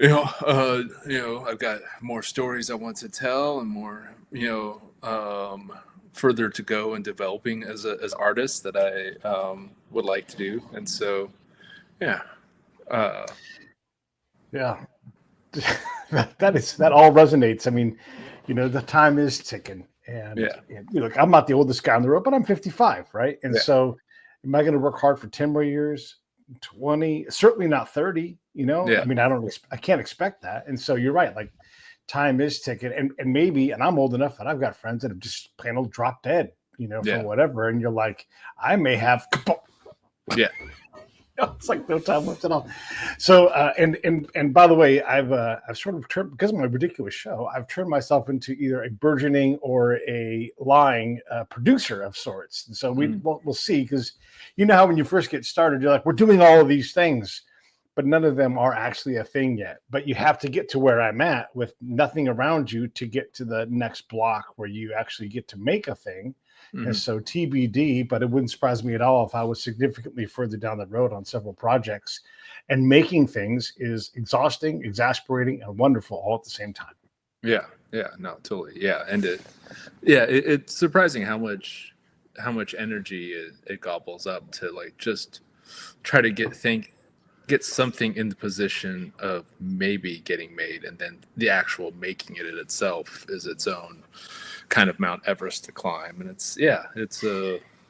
I've got more stories I want to tell and more, further to go in developing as artists that I would like to do. And so, yeah, uh, Yeah, that all resonates. I mean, the time is ticking, yeah, look, I'm not the oldest guy on the road, but I'm 55, right? And yeah, so, am I going to work hard for 10 more years? 20? Certainly not 30. I yeah, mean, I can't expect that. And so, you're right. Like, time is ticking, and maybe, and I'm old enough that I've got friends that have just plain old dropped dead, from yeah, whatever. And you're like, I may have. yeah. It's like no time left at all. So, and by the way, I've sort of turned, because of my ridiculous show, I've turned myself into either a burgeoning or a lying producer of sorts. And so Mm, we'll see, because how when you first get started, you're like, we're doing all of these things, but none of them are actually a thing yet. But you have to get to where I'm at with nothing around you to get to the next block where you actually get to make a thing. And mhm. so TBD, but it wouldn't surprise me at all if I was significantly further down the road on several projects. And making things is exhausting, exasperating, and wonderful all at the same time. Yeah, yeah, no, totally. Yeah, and it's surprising how much energy it gobbles up to like just try to get something in the position of maybe getting made, and then the actual making it in itself is its own kind of Mount Everest to climb. And it's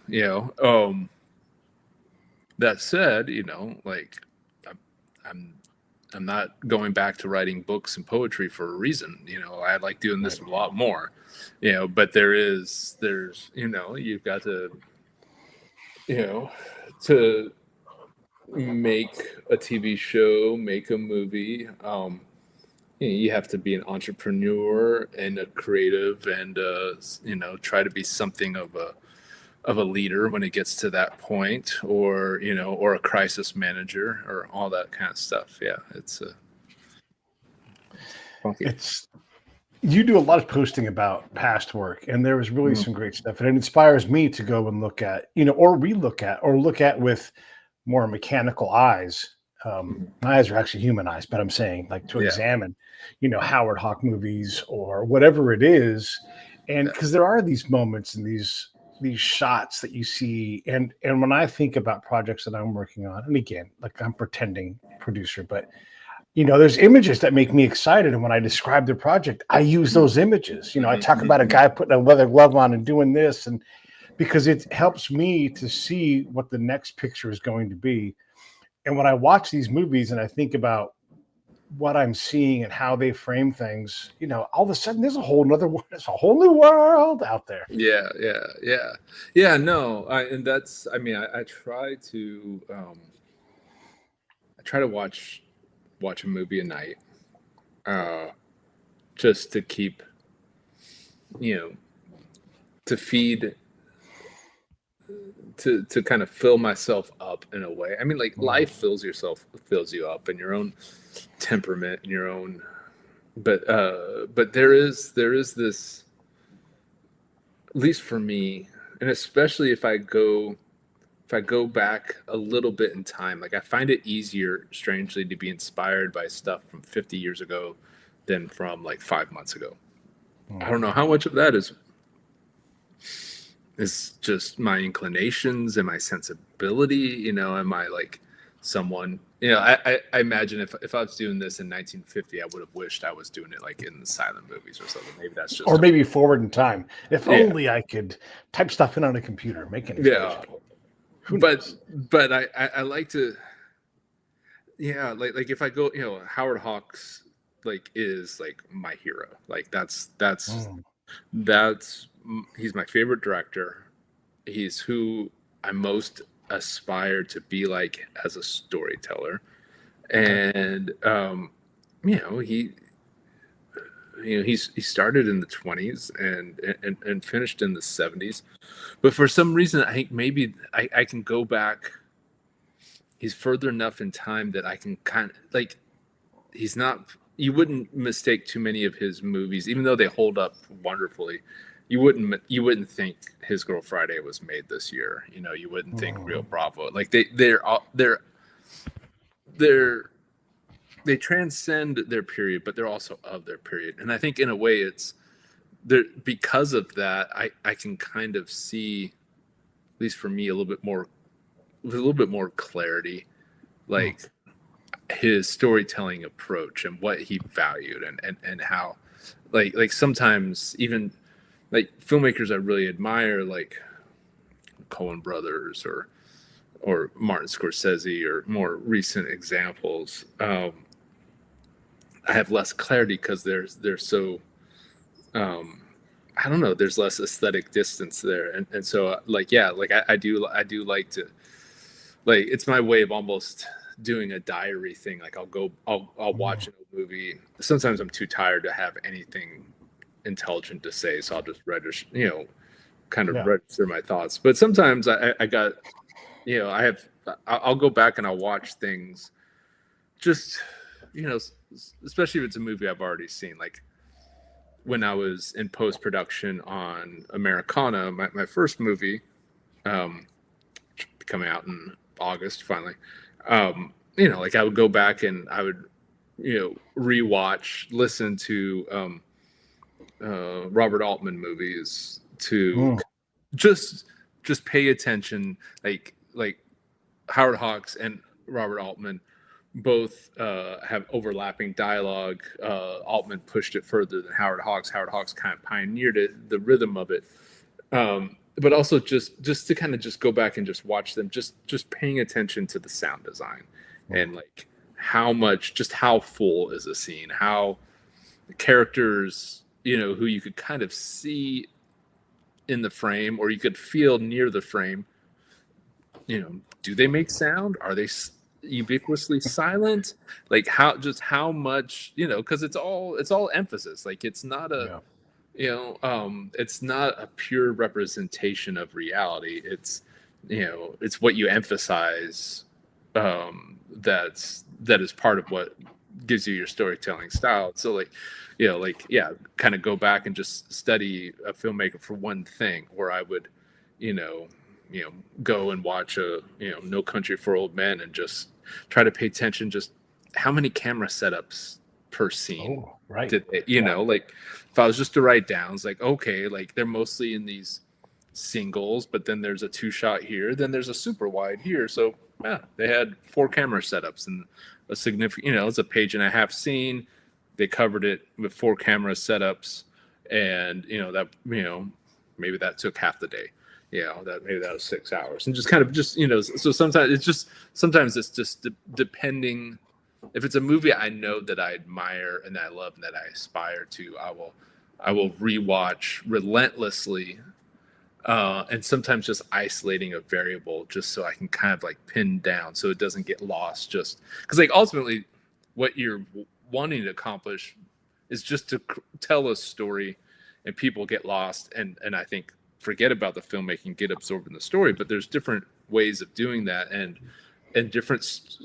you know um that said, like I'm I'm I'm not going back to writing books and poetry for a reason. I like doing this Right. a lot more. But there's you've got you know to make a TV show, make a movie. You have to be an entrepreneur and a creative, and try to be something of a leader when it gets to that point, or a crisis manager, or all that kind of stuff. Yeah, it's funky. It's You do a lot of posting about past work, and there was really Mm, some great stuff, and it inspires me to go and look at, or relook at, or look at with more mechanical eyes. mhm. My eyes are actually human eyes, but I'm saying, like, to Yeah, examine, Howard Hawk movies or whatever it is, and yeah, because there are these moments and these shots that you see, and when I think about projects that I'm working on, and again, like, I'm pretending producer, but there's images that make me excited. And when I describe the project, I use mhm, those images. I mhm, talk mhm, about a mhm. guy putting a leather glove on and doing this, and because it helps me to see what the next picture is going to be. And when I watch these movies and I think about what I'm seeing and how they frame things, all of a sudden there's a whole new world out there. Yeah, yeah, yeah, yeah. No, and that's. I mean, I try to watch a movie a night, uh, just to keep, you know, to feed, to kind of fill myself up in a way. I mean, like life fills you up, and your own temperament, and your own. But there is this, at least for me, and especially if I go back a little bit in time, like I find it easier, strangely, to be inspired by stuff from 50 years ago than from like 5 months ago. I don't know how much of that is just my inclinations and my sensibility. Am I like someone? I imagine if I was doing this in 1950, I would have wished I was doing it like in the silent movies or something. Maybe that's Or just maybe forward in time. If yeah, only I could type stuff in on a computer, make anything yeah. digital. Who But knows? but I like to, yeah, like if I go, Howard Hawks like is like my hero. Like Mm. that's he's my favorite director. He's who I most aspire to be like as a storyteller. Okay. And you know he he started in the 20s and finished in the 70s. But for some reason, I think maybe I can go back. He's further enough in time that I can kind of like, he's not, you wouldn't mistake too many of his movies, even though they hold up wonderfully. You wouldn't think His Girl Friday was made this year. You wouldn't think Rio Mhm. Bravo. Like they're all they're they transcend their period, but they're also of their period. And I think in a way it's there because of that. I can kind of see, at least for me, a little bit more clarity, like his storytelling approach and what he valued and how, like sometimes even like filmmakers I really admire, like Coen Brothers or Martin Scorsese or more recent examples, I have less clarity because they're so I don't know, there's less aesthetic distance there, and so like yeah, like I do like to, like it's my way of almost doing a diary thing. Like I'll watch a movie. Sometimes I'm too tired to have anything intelligent to say, so I'll just register, kind of register my thoughts. But sometimes I got, I'll go back and I'll watch things, just especially if it's a movie I've already seen. Like when I was in post production on Americana, my first movie, coming out in August finally. Like I would go back and I would, rewatch, listen to Robert Altman movies to just pay attention, like Howard Hawks and Robert Altman both have overlapping dialogue. Altman pushed it further than Howard Hawks. Howard Hawks kind of pioneered it, the rhythm of it. But also just to kind of just go back and just watch them, just paying attention to the sound design and like how full is a scene, how the characters, who you could kind of see in the frame or you could feel near the frame, do they make sound? Are they ubiquitously silent? Like how much, because it's all emphasis. Like it's not a it's not a pure representation of reality. It's it's what you emphasize, that is part of what gives you your storytelling style. So like kind of go back and just study a filmmaker for one thing, where I would go and watch a No Country for Old Men and just try to pay attention, just how many camera setups per scene did they, like if I was just to write down, it's like, okay, like they're mostly in these singles, but then there's a 2-shot here, then there's a super wide here, so yeah, they had 4 camera setups and a significant, it's a 1.5-page scene. They covered it with 4 camera setups, and that maybe that took half the day. That was 6 hours, and just kind of so sometimes it's just depending. If it's a movie I know that I admire and that I love and that I aspire to, I will rewatch relentlessly, and sometimes just isolating a variable just so I can kind of like pin down so it doesn't get lost. Just because like ultimately, what you're wanting to accomplish is just to tell a story, and people get lost and I think forget about the filmmaking, get absorbed in the story. But there's different ways of doing that, and different,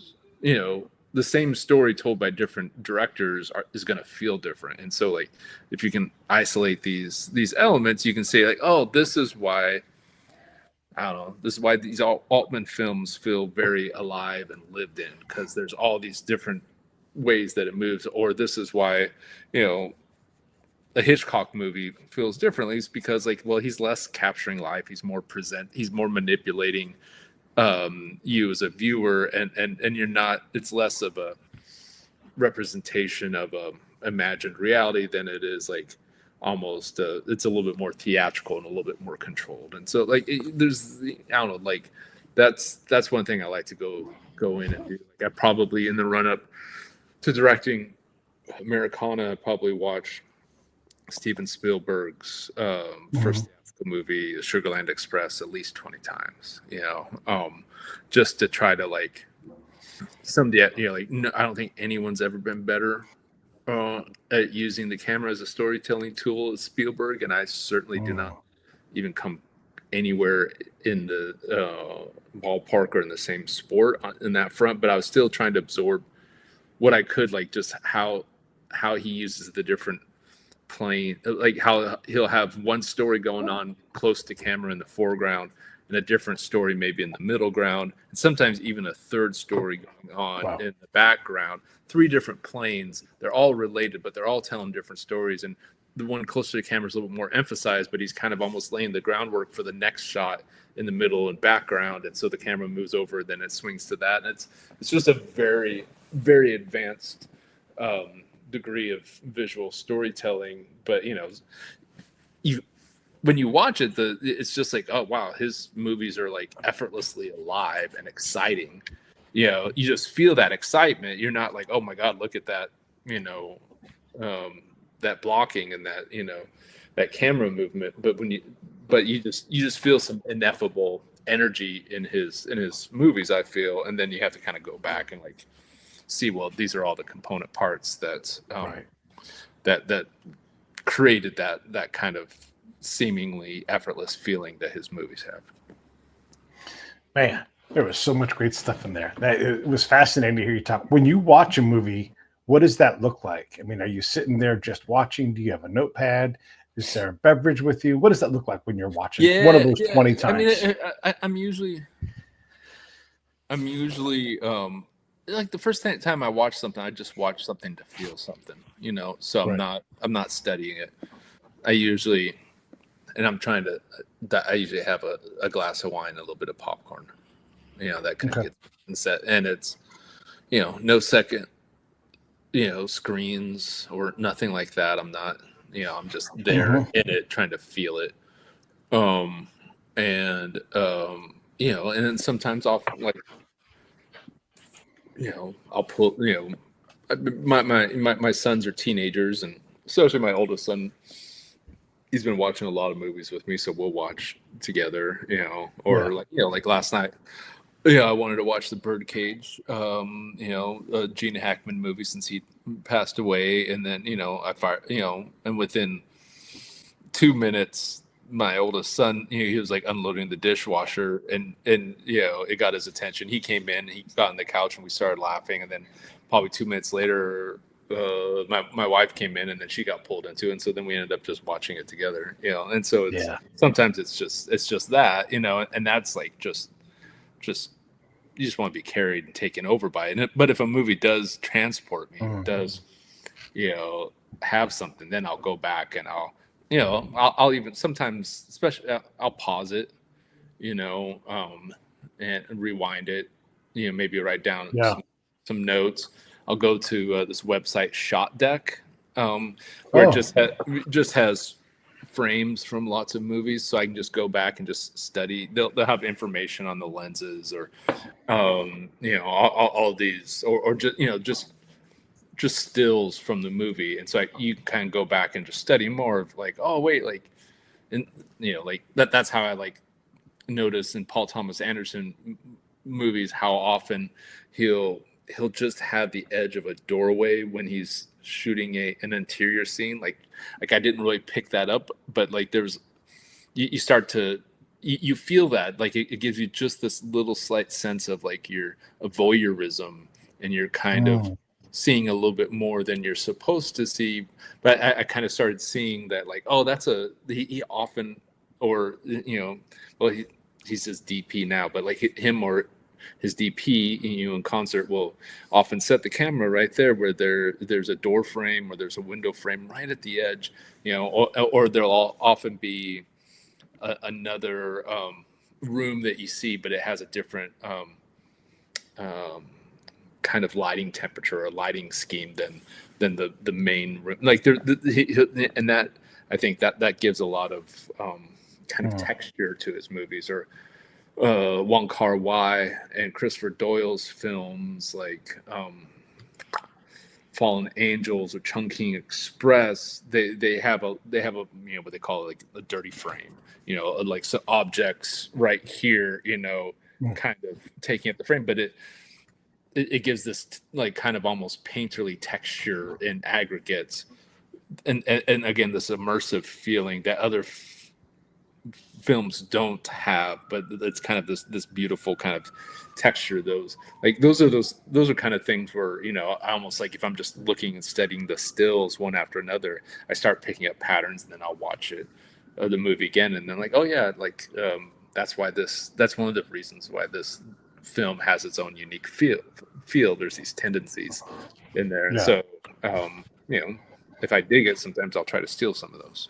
the same story told by different directors is going to feel different. And so like if you can isolate these elements, you can say like, oh, this is why, I don't know, this is why these Altman films feel very alive and lived in, because there's all these different ways that it moves. Or this is why a Hitchcock movie feels differently, is because like, well, he's less capturing life, he's more manipulating you as a viewer, and you're not, it's less of a representation of a imagined reality than it is like almost it's a little bit more theatrical and a little bit more controlled. And so like there's I don't know, like that's one thing I like to go in and do. Like I probably, in the run up to directing Americana, I probably watch Steven Spielberg's first movie, Sugarland Express, at least 20 times, just to try to like no, I don't think anyone's ever been better at using the camera as a storytelling tool as Spielberg, and I certainly do not even come anywhere in the ballpark or in the same sport in that front. But I was still trying to absorb what I could, like just how he uses the different plane, like how he'll have one story going on close to camera in the foreground, and a different story maybe in the middle ground, and sometimes even a third story going on Wow. in the background. 3 different planes. They're all related, but they're all telling different stories. And the one closer to the camera is a little bit more emphasized, but he's kind of almost laying the groundwork for the next shot in the middle and background. And so the camera moves over, then it swings to that. And it's just a very, very advanced degree of visual storytelling. But when you watch it, it's just like, oh wow, his movies are like effortlessly alive and exciting. You just feel that excitement. You're not like, oh my god, look at that, that blocking and that that camera movement. But you just feel some ineffable energy in his movies, I feel. And then you have to kind of go back and like see, well, these are all the component parts that Right. that created that kind of seemingly effortless feeling that his movies have. Man, there was so much great stuff in there. It was fascinating to hear you talk. When you watch a movie, what does that look like? I mean, are you sitting there just watching? Do you have a notepad? Is there a beverage with you? What does that look like when you're watching one of those 20 times? I mean, I'm usually like the first time I watch something, I just watch something to feel something, so Right. I'm not studying it. I usually have a glass of wine and a little bit of popcorn, that kind of gets set. And it's, no second, screens or nothing like that. I'm not, I'm just there in it, trying to feel it. And then sometimes I'll like, I'll pull, my sons are teenagers, and especially my oldest son, he's been watching a lot of movies with me, so we'll watch together, like last night. I wanted to watch The Birdcage, Gene Hackman movie since he passed away, and then and within 2 minutes, my oldest son, he was like unloading the dishwasher, and it got his attention. He came in, he got on the couch, and we started laughing, and then probably 2 minutes later, my wife came in, and then she got pulled into it, and so then we ended up just watching it together, and so sometimes it's just that, and that's like just you just want to be carried and taken over by it. But if a movie does transport me, does have something, then I'll go back and I'll even sometimes, especially, I'll pause it, and rewind it, maybe write down some notes. I'll go to this website, Shot Deck, where it just has frames from lots of movies, so I can just go back and just study. They'll have information on the lenses, or all these, or just stills from the movie, and so you kind of go back and just study more of like, oh wait, like, and like that's how I like notice in Paul Thomas Anderson movies how often he'll just have the edge of a doorway when he's shooting an interior scene. Like I didn't really pick that up, but like there's you start to you feel that, like it gives you just this little slight sense of like your voyeurism, and you're kind of seeing a little bit more than you're supposed to see. But I kind of started seeing that, like, oh, that's he often, or well, he's his DP now, but like him or his DP, in concert, will often set the camera right there where there's a door frame or there's a window frame right at the edge, or there'll often be another room that you see, but it has a different kind of lighting temperature or lighting scheme than the main room. Like and that, I think that gives a lot of kind of texture to his movies. Or Wong Kar-wai and Christopher Doyle's films, like Fallen Angels or Chungking Express, they have a what they call like a dirty frame, like some objects right here, kind of taking up the frame, but it gives this like kind of almost painterly texture in aggregates, and again, this immersive feeling that other films don't have, but it's kind of this beautiful kind of texture. Those are kind of things where I almost, like, if I'm just looking and studying the stills one after another, I start picking up patterns, and then I'll watch the movie again, and then like, oh yeah, like that's one of the reasons why this film has its own unique feel. There's these tendencies in there, and Yeah. so if I dig it, sometimes I'll try to steal some of those.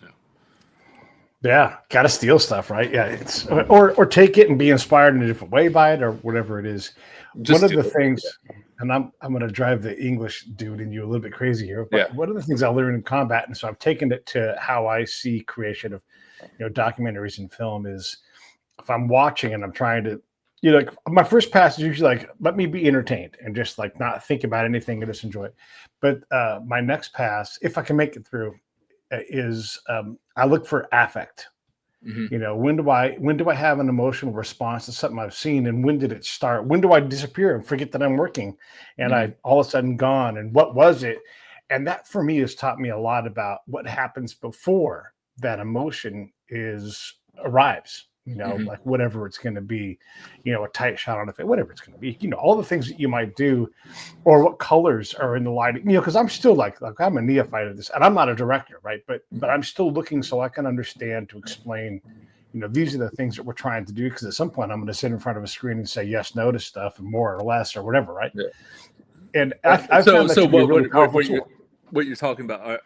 Yeah, got to steal stuff, right? Yeah, it's or take it and be inspired in a different way by it, or whatever it is. One of the things, and I'm going to drive the English dude in you a little bit crazy here, but one of the things I learned in combat, and so I've taken it to how I see creation of documentaries and film, is if I'm watching and I'm trying to, like my first pass is usually like, let me be entertained and just like not think about anything and just enjoy it. But my next pass, if I can make it through, is I look for affect. When do I have an emotional response to something I've seen, and when did it start? When do I disappear and forget that I'm working, and I all of a sudden gone? And what was it? And that for me has taught me a lot about what happens before that emotion arrives. Like whatever it's going to be, a tight shot on a face, whatever it's going to be, all the things that you might do, or what colors are in the lighting, because I'm still like I'm a neophyte of this, and I'm not a director, right? But I'm still looking so I can understand to explain, these are the things that we're trying to do. Because at some point I'm going to sit in front of a screen and say yes, no to stuff, and more or less, or whatever, right? Yeah. And I found that to be a really powerful tool. What you're talking about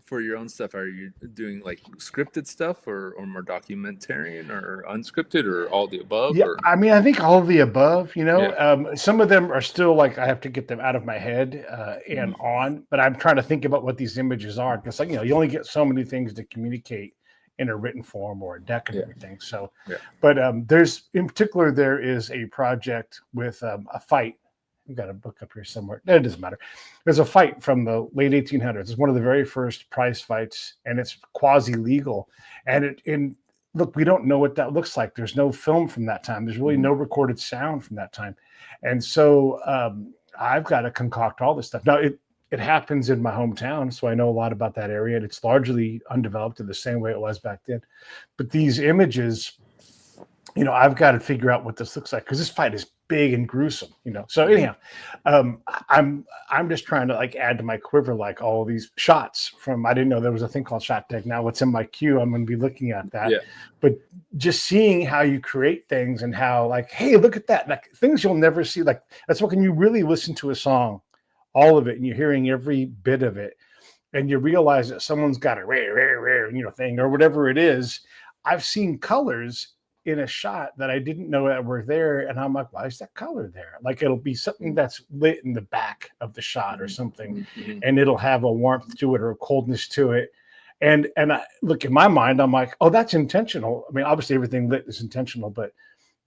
for your own stuff, are you doing like scripted stuff or more documentarian or unscripted or all the above? Yeah, I mean, I think all of the above, some of them are still like, I have to get them out of my head and on, but I'm trying to think about what these images are, because you only get so many things to communicate in a written form or a deck and everything. So, but there is a project with a fight. We've got a book up here somewhere. It doesn't matter. There's a fight from the late 1800s. It's one of the very first prize fights, and it's quasi-legal. And look, we don't know what that looks like. There's no film from that time. There's really no recorded sound from that time. And so I've got to concoct all this stuff. Now, it happens in my hometown, so I know a lot about that area, and it's largely undeveloped in the same way it was back then. But these images, I've got to figure out what this looks like, because this fight is big and gruesome, So anyhow, I'm just trying to like add to my quiver, like all these shots from, I didn't know there was a thing called shot tech. Now what's in my queue, I'm going to be looking at that. Yeah. But just seeing how you create things and how like, hey, look at that, like things you'll never see. Like that's what, when you really listen to a song, all of it, and you're hearing every bit of it, and you realize that someone's got a rare, thing or whatever it is. I've seen colors in a shot that I didn't know that were there. And I'm like, why is that color there? Like it'll be something that's lit in the back of the shot or something, and it'll have a warmth to it or a coldness to it. And I look, in my mind, I'm like, oh, that's intentional. I mean, obviously everything lit is intentional, but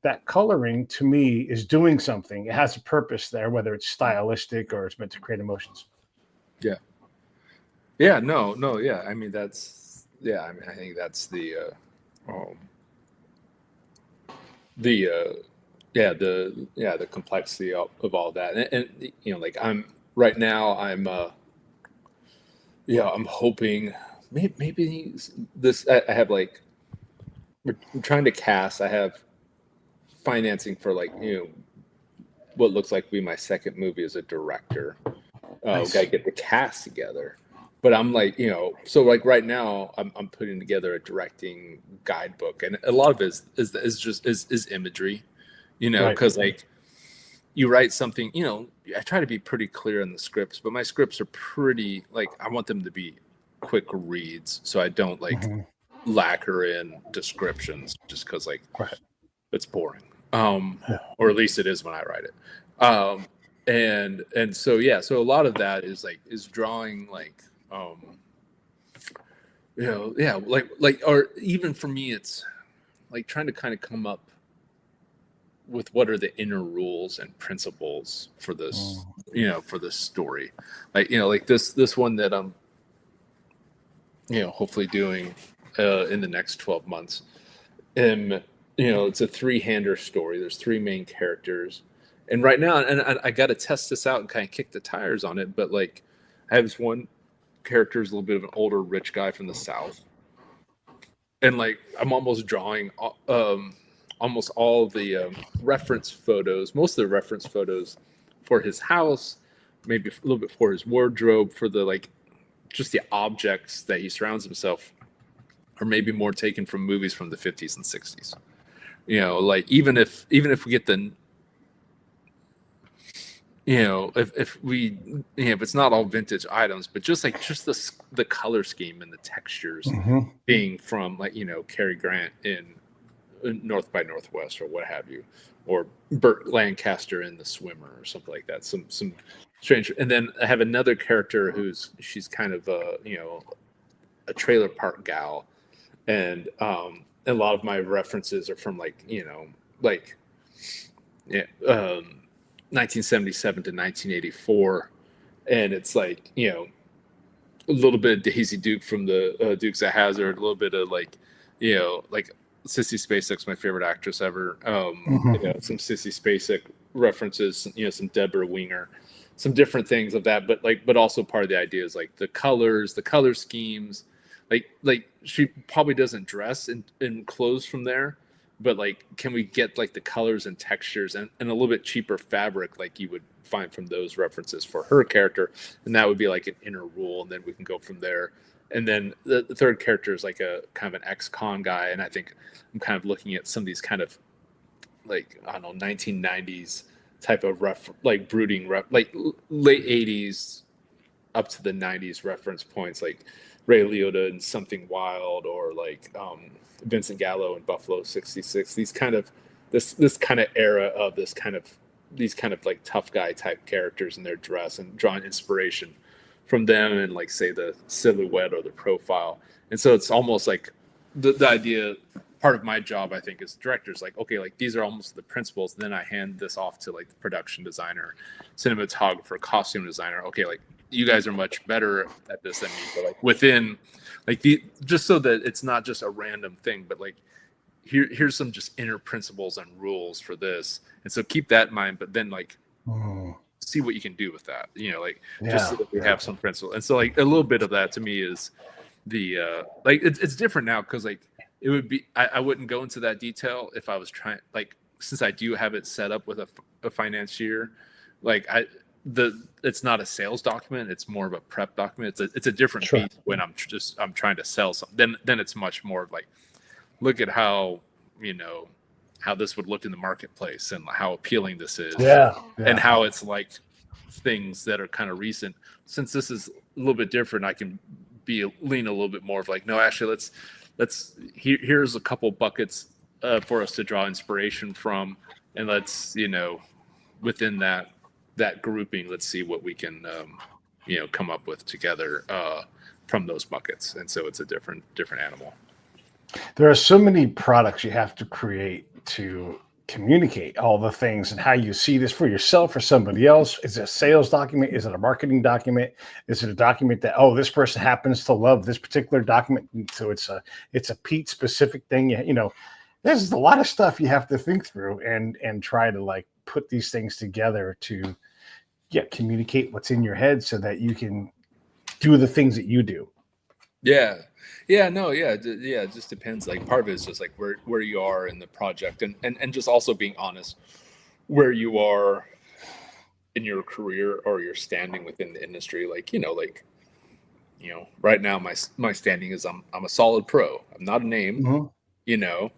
that coloring to me is doing something. It has a purpose there, whether it's stylistic or it's meant to create emotions. Yeah. Yeah, no. Yeah. I mean, I think that's the complexity of all that. And like I'm hoping maybe this, I have like, I'm trying to cast, I have financing for like, what looks like to be my second movie as a director. Nice. Gotta get the cast together. But I'm like, so like right now I'm putting together a directing guidebook, and a lot of it is imagery, because like you write something, I try to be pretty clear in the scripts, but my scripts are pretty, like, I want them to be quick reads, so I don't like lacquer in descriptions just because like it's boring, or at least it is when I write it. And so so a lot of that is drawing like or even for me it's like trying to kind of come up with what are the inner rules and principles for this for this story, like this one that I'm hopefully doing in the next 12 months. And it's a 3-hander story. There's 3 main characters. And right now, and I got to test this out and kind of kick the tires on it, but like I have this one character is a little bit of an older rich guy from the South. And like I'm almost drawing almost all the reference photos, most of the reference photos for his house, maybe a little bit for his wardrobe, for the like just the objects that he surrounds himself, or maybe more taken from movies from the 50s and 60s. like even if we get the, if we, if it's not all vintage items, but just the color scheme and the textures Mhm. being from like, Cary Grant in North by Northwest or what have you, or Burt Lancaster in The Swimmer or something like that. Some strange. And then I have another character she's kind of a trailer park gal, and a lot of my references are from like, like, yeah, 1977 to 1984, and it's like, a little bit of Daisy Duke from the Dukes of Hazzard, a little bit of like, like Sissy Spacek, my favorite actress ever. Mhm. Some Sissy Spacek references, some Deborah Winger, some different things of that. But also part of the idea is like the colors, the color schemes. Like she probably doesn't dress in clothes from there, but like, can we get like the colors and textures and a little bit cheaper fabric like you would find from those references for her character, and that would be like an inner rule, and then we can go from there. And then the third character is like a kind of an ex-con guy, and I think I'm kind of looking at some of these kind of like, I don't know, 1990s type of like brooding like late 80s up to the 90s reference points, like Ray Liotta and Something Wild, or like Vincent Gallo and Buffalo 66. These kind of this kind of era of these kind of like tough guy type characters in their dress, and drawing inspiration from them and like say the silhouette or the profile. And so it's almost like the idea, part of my job, I think, as directors, like, okay, like these are almost the principles. Then I hand this off to like the production designer, cinematographer, costume designer. Okay, like you guys are much better at this than me, but like within like just so that it's not just a random thing, but like here's some just inner principles and rules for this. And so keep that in mind, but then like see what you can do with that, like just so that we have some principle. And so like a little bit of that to me is the like it's different now, because like it would be, I wouldn't go into that detail if I was trying, like, since I do have it set up with a financier, like it's not a sales document, it's more of a prep document. It's a different beast when I'm trying to sell something. Then it's much more of like, look at how how this would look in the marketplace and how appealing this is, and how it's like things that are kind of recent. Since this is a little bit different, I can lean a little bit more of like, no, actually here's a couple buckets for us to draw inspiration from, and let's within that grouping, let's see what we can come up with together from those buckets. And so it's a different animal. There are so many products you have to create to communicate all the things and how you see this for yourself or somebody else. Is it a sales document? Is it a marketing document? Is it a document that, oh, this person happens to love this particular document, so it's a Pete specific thing? There's a lot of stuff you have to think through and try to like put these things together to communicate what's in your head so that you can do the things that you do. It just depends. Like part of it is just like where you are in the project, and just also being honest where you are in your career or your standing within the industry. Like right now my standing is I'm a solid pro. I'm not a name. They're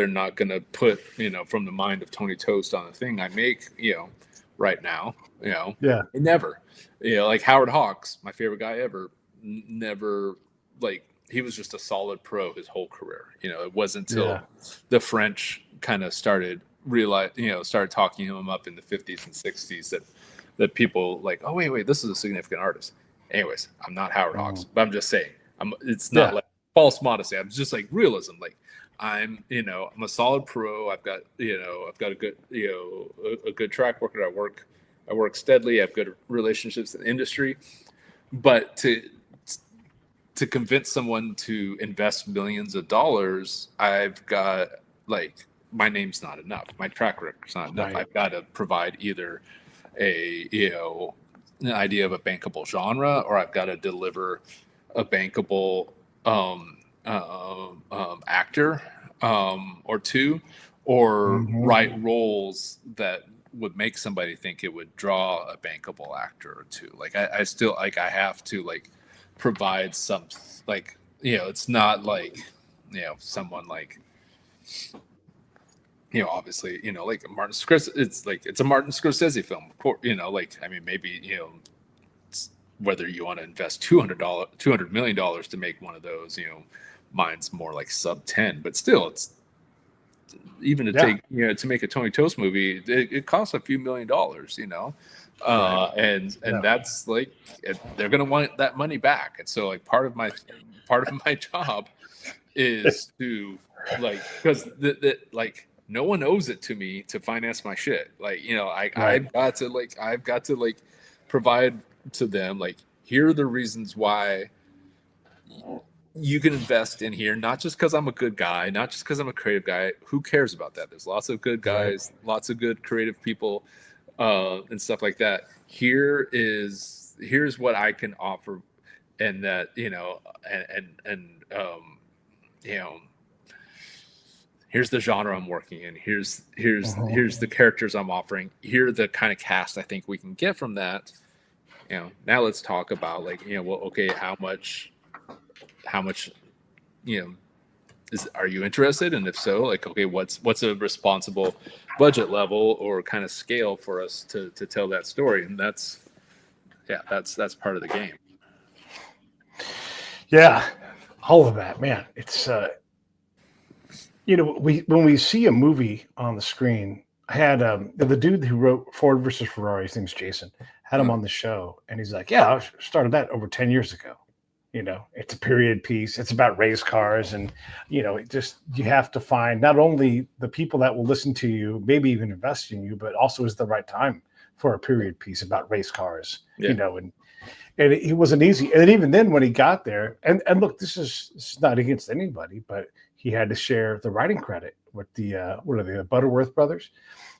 not gonna put from the mind of Tony Toast on the thing I make right now. Never. Like Howard Hawks, my favorite guy ever, never, like, he was just a solid pro his whole career. It wasn't until the French kind of started talking him up in the 50s and 60s that people like, oh wait, this is a significant artist. Anyways, I'm not Howard Hawks, but I'm just saying, it's not like false modesty. I'm just like realism. Like I'm a solid pro. I've got a good a good track record. I work steadily. I have good relationships in the industry, but to convince someone to invest millions of dollars, I've got like, my name's not enough. My track record's not enough. Right. I've got to provide either an idea of a bankable genre, or I've got to deliver a bankable actor or two, or write roles that would make somebody think it would draw a bankable actor or two. Like I still like, I have to like provide some, like it's not like someone like, obviously, like Martin Scorsese, it's a Martin Scorsese film, like, I mean, maybe, whether you want to invest $200 million to make one of those, mine's more like sub 10, but still, it's even to take, to make a Tony Tost movie, it costs a few $1 million, and that's like, they're going to want that money back. And so like part of my job is to like, because like no one owes it to me to finance my shit. Like, I've got to provide to them, like, here are the reasons why you can invest in here, not just because I'm a good guy, not just because I'm a creative guy. Who cares about that? There's lots of good guys, lots of good creative people, and stuff like that. Here's what I can offer, and that, here's the genre I'm working in. Here's the characters I'm offering. Here are the kind of cast I think we can get from that. Now let's talk about, like, well, okay, how much, are you interested? And if so, like, okay, what's a responsible budget level or kind of scale for us to tell that story? And that's part of the game. Yeah, all of that, man. It's when we see a movie on the screen, I had the dude who wrote Ford versus Ferrari, his name's Jason, had him on the show, and he's like, yeah, I started that over 10 years ago. It's a period piece. It's about race cars, and you have to find not only the people that will listen to you, maybe even invest in you, but also is the right time for a period piece about race cars. And it wasn't easy. And even then, when he got there, and look, this is not against anybody, but he had to share the writing credit with the the Butterworth brothers.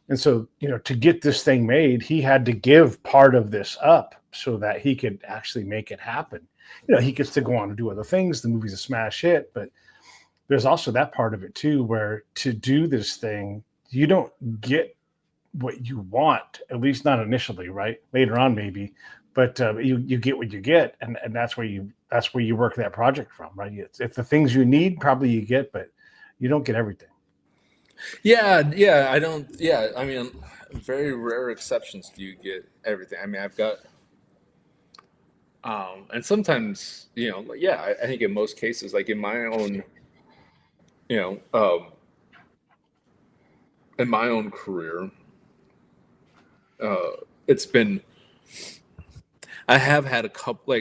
And so, to get this thing made, he had to give part of this up so that he could actually make it happen. He gets to go on to do other things. The movie's a smash hit, but there's also that part of it too, where to do this thing, you don't get what you want, at least not initially, right? Later on, maybe, but you get what you get, and that's where you work that project from, right? It's the things you need, probably you get, but you don't get everything. I don't. Yeah, I mean, very rare exceptions do you get everything. I mean, I've got, and sometimes, I think in most cases, like in my own, in my own career, it's been, I have had a couple,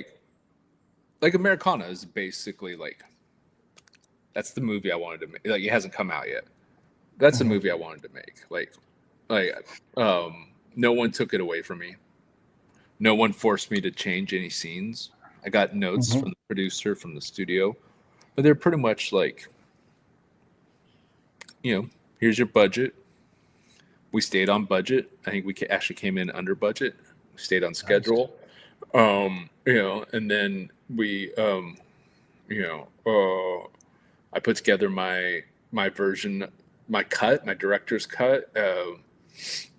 like Americana is basically like, that's the movie I wanted to make. Like, it hasn't come out yet. That's the movie I wanted to make. Like, no one took it away from me. No one forced me to change any scenes. I got notes from the producer, from the studio, but they're pretty much like, here's your budget. We stayed on budget. I think we actually came in under budget. We stayed on schedule. And then we, I put together my version, my director's cut,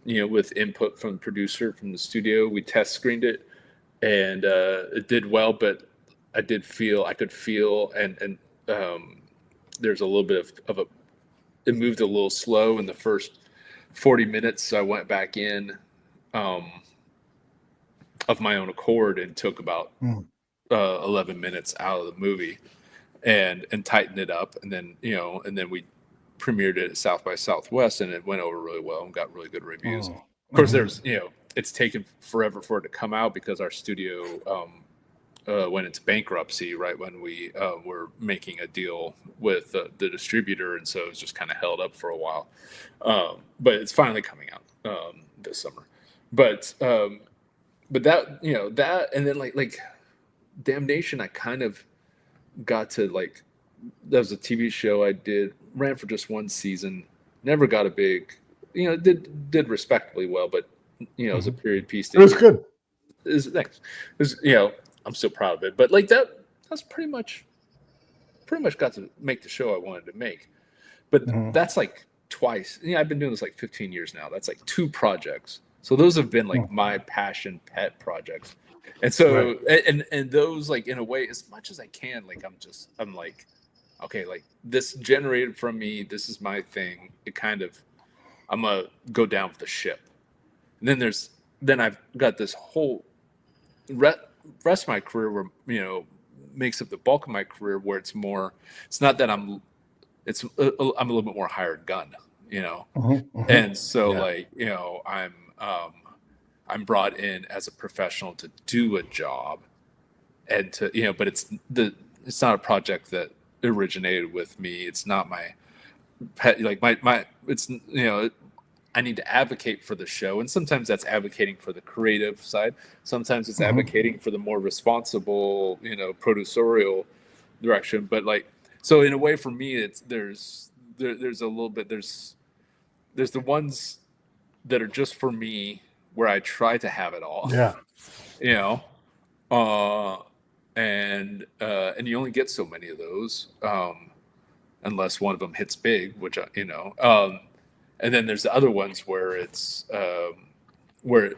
with input from the producer, from the studio. We test screened it, and it did well, but I could feel, and there's a little bit of it moved a little slow in the first 40 minutes. So I went back in of my own accord and took about 11 minutes out of the movie and tightened it up. And then, and then we premiered it at South by Southwest, and it went over really well and got really good reviews. Of course, there's, it's taken forever for it to come out because our studio went into bankruptcy right when we were making a deal with the distributor, and so it was just kind of held up for a while. But it's finally coming out this summer. But that, that, and then like Damnation, I kind of got to that was a TV show I ran for just one season, never got a big, did respectably well, but it was a period piece. It was good. Thanks. It was, I'm still proud of it, but that's pretty much got to make the show I wanted to make. But that's like twice. I've been doing this 15 years now. That's like 2 projects. So those have been my passion pet projects. And so, and those, in a way, as much as I can, I'm okay, like this generated from me, this is my thing. It kind of, I'm gonna go down with the ship. And then I've got this whole rest of my career where, makes up the bulk of my career, where it's not that I'm a little bit more hired gun, and so like, I'm brought in as a professional to do a job, and to, but it's not a project that originated with me. It's not my pet, like my it's, I need to advocate for the show, and sometimes that's advocating for the creative side. Sometimes it's advocating for the more responsible, producerial direction. But like, so in a way, for me, there's a little bit, there's the ones that are just for me, where I try to have it all. Yeah. And you only get so many of those, unless one of them hits big, which and then there's the other ones where it's where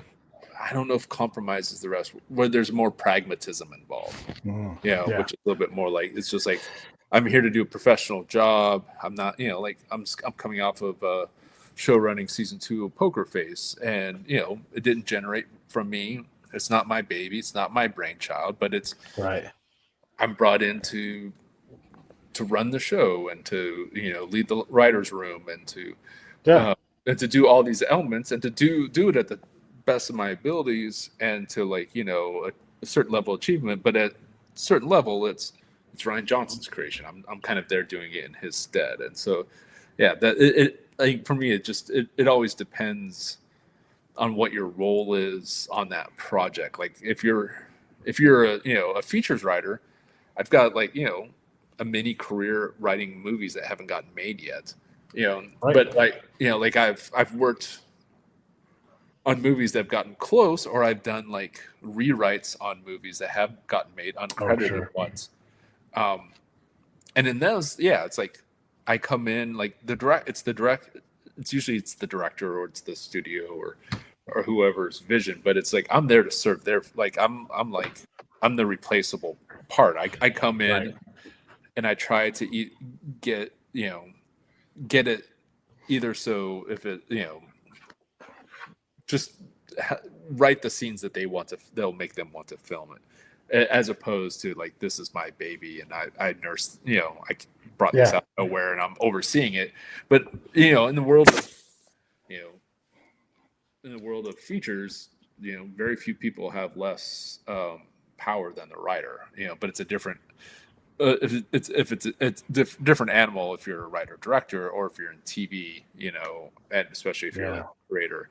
I don't know if compromise is the rest, where there's more pragmatism involved. Which is a little bit more like, it's just like, I'm here to do a professional job. I'm not, like I'm coming off of show running season 2 of Poker Face, and it didn't generate from me. It's not my baby. It's not my brainchild, but it's right. I'm brought in to run the show, and to lead the writers' room, and to do all these elements, and to do it at the best of my abilities, and to like a certain level of achievement. But at a certain level, it's Ryan Johnson's creation. I'm kind of there doing it in his stead, and so that I think for me, it always depends on what your role is on that project. Like if you're a features writer, I've got like a mini career writing movies that haven't gotten made yet. Right. But like like I've worked on movies that have gotten close, or I've done like rewrites on movies that have gotten made, uncredited ones. And in those, it's like I come in like it's usually the director, or it's the studio, or whoever's vision, but it's like I'm there to serve their, like I'm the replaceable part. I come in and I try to get it either, so if it just write the scenes that they'll make them want to film it, as opposed to like, this is my baby and I nurse, I brought this out of nowhere and I'm overseeing it. But in the world of features, very few people have less power than the writer, but it's a different it's different animal if you're a writer director, or if you're in TV, and especially if you're a creator.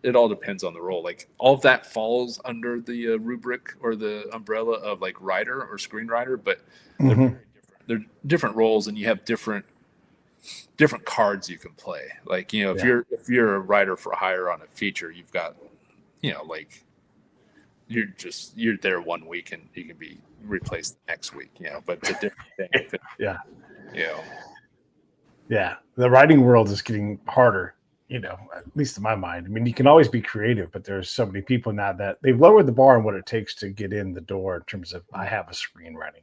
It all depends on the role. Like all of that falls under the rubric or the umbrella of like writer or screenwriter, but they're very different. They're different roles, and you have different cards you can play. Like if you're a writer for hire on a feature, you've got like you're there 1 week and you can be replaced next week. But it's a different thing. The writing world is getting harder, at least in my mind. I mean, you can always be creative, but there's so many people now that they've lowered the bar on what it takes to get in the door in terms of, I have a screenwriting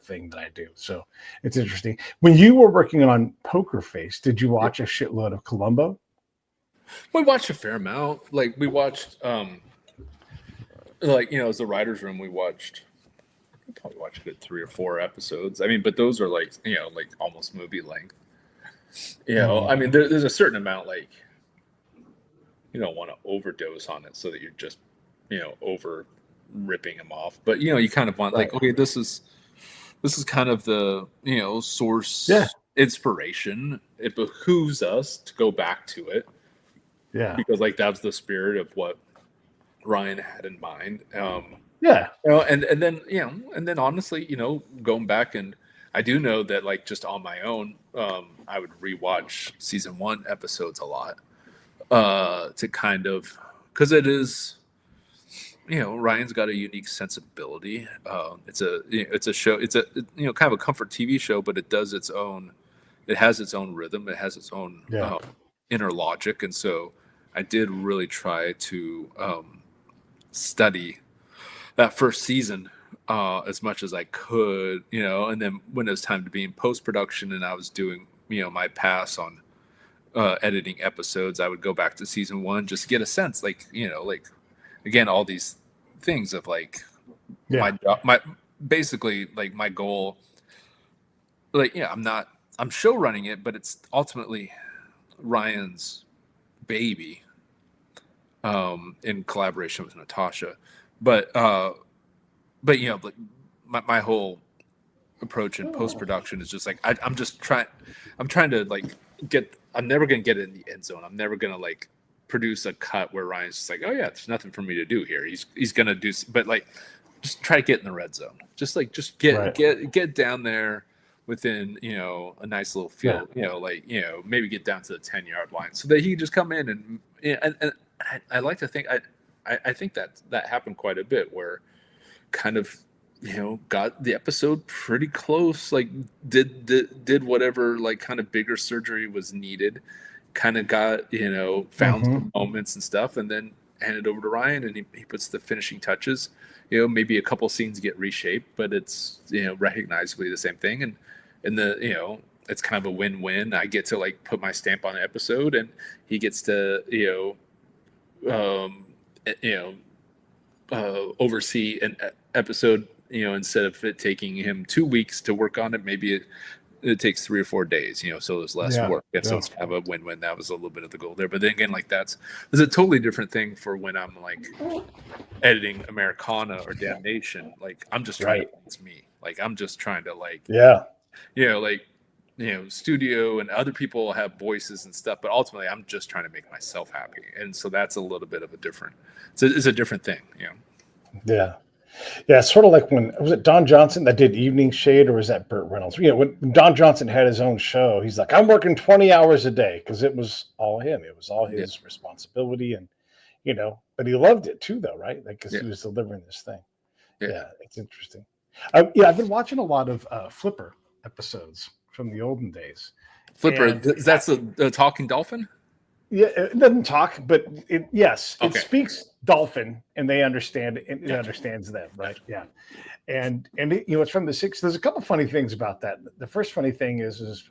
thing that I do. So it's interesting. When you were working on Poker Face, did you watch a shitload of Columbo? We watched a fair amount. Like we watched as the writer's room, we probably watched it 3 or 4 episodes. I mean, but those are like like almost movie length. I mean, there's a certain amount, like you don't want to overdose on it so that you're just over ripping them off. But you kind of want like, okay, this is kind of the source inspiration. It behooves us to go back to it, because like that's the spirit of what Ryan had in mind. And then honestly, going back, and I do know that like just on my own, I would rewatch season 1 episodes a lot, to kind of, because it is, Ryan's got a unique sensibility. It's a show. It's a kind of a comfort TV show, but it has its own rhythm. It has its own inner logic, and so I did really try to study that first season as much as I could, and then when it was time to be in post-production and I was doing, my pass on editing episodes, I would go back to season one, just to get a sense, like, like, again, all these things of like my job, my basically like my goal, like, I'm show running it, but it's ultimately Ryan's baby, in collaboration with Natasha. But like my whole approach in post production is just like I'm trying to like I'm never gonna get it in the end zone. I'm never gonna like produce a cut where Ryan's just like, oh yeah, there's nothing for me to do here. He's gonna do, but like just try to get in the red zone. Just get down there within a nice little field. Maybe get down to the 10-yard line so that he can just come in and I like to think I think that happened quite a bit where kind of got the episode pretty close, like did whatever like kind of bigger surgery was needed, kind of got found some moments and stuff, and then handed over to Ryan and he puts the finishing touches. Maybe a couple scenes get reshaped, but it's recognizably the same thing, and the it's kind of a win-win. I get to like put my stamp on the episode and he gets to oversee an episode, instead of it taking him 2 weeks to work on it, maybe it takes 3 or 4 days, so there's less work. So it's kind of a win-win. That was a little bit of the goal there. But then again, like there's a totally different thing for when I'm like editing Americana or Damnation. Like I'm just trying to, it's me. Like I'm just trying to like, studio and other people have voices and stuff, but ultimately I'm just trying to make myself happy. And so that's a little bit of a different, it's a different thing, Yeah. Yeah, it's sort of like when was it Don Johnson that did Evening Shade, or was that Burt Reynolds? When Don Johnson had his own show, he's like, I'm working 20 hours a day because it was all him. It was all his responsibility, and but he loved it too, though, right? Like because he was delivering this thing. Yeah, it's interesting. I've been watching a lot of Flipper episodes from the olden days. Flipper, that's the talking dolphin? Yeah, it doesn't talk, but it speaks dolphin, and they understand it, and it understands them, right? Yeah, and it's from the 60s. There's a couple funny things about that. The first funny thing is